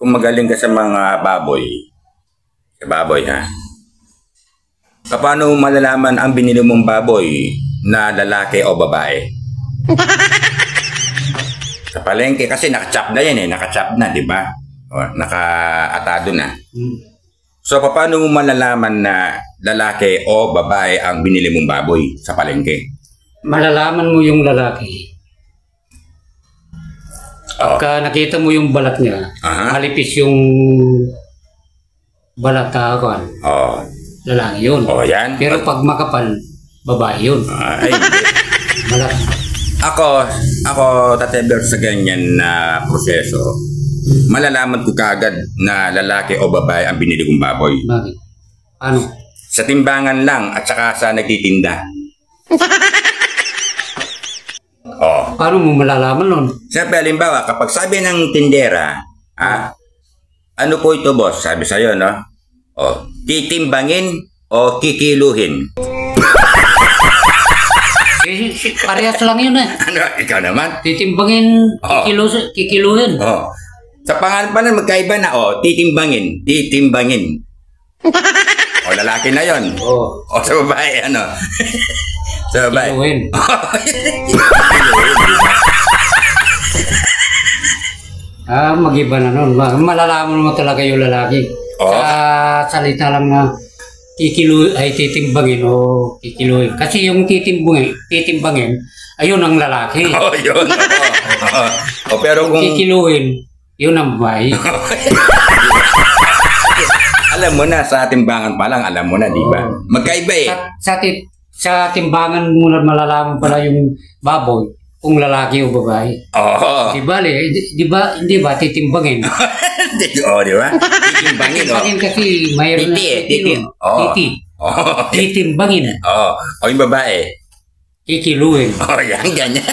kung magaling ka sa mga baboy, sa baboy ha, paano mo malalaman ang binili mong baboy na lalaki o babae? Sa palengke kasi nakachap na yan nakachap na, di ba? O, nakaatado na. So, paano mo malalaman na lalaki o babae ang binili mong baboy sa palengke? Malalaman mo yung lalaki. Pagka nakita mo yung balat niya, malipis yung balat kakuan. Lalaki yun. Yan. Pero pag makapal, babae yun. Ay, Balat. Ako, Tateber, sa ganyan na proseso, malalaman ko kagad na lalaki o babae ang binili kong baboy. Bakit? Ano? Sa timbangan lang at saka sa nagtitinda. Paano mo malalaman nun? Siyempre, halimbawa, kapag sabi ng tindera, ano po ito, boss? Sabi sa'yo, no? Titimbangin o kikiluhin? Parehas lang yun Ano, ikaw naman? Titimbangin, kikiluhin. Sa pangalan pa na magkaiba na, titimbangin. Lalaki na yon. Sa babae, ano? Sa babae. Kiluhin. Mag-iba na nun. Malalaman mo talaga yung lalaki. Sa salita lang na titimbangin o kikiluhin. Kasi yung titimbangin, ayun ang lalaki. Yun. Pero kung kikiluhin, yun ang babae. Alam mo na, sa timbangan pa lang, alam mo na, di ba? Magkaiba Sa timbangan mo na malalaman pala yung baboy kung lalaki o babae. Di ba titimbangin? Di ba? Titimbangin, Titimbangin kasi mayroon titi. Titimbangin. Yung babae. Kikiluhin. Yan, ganyan.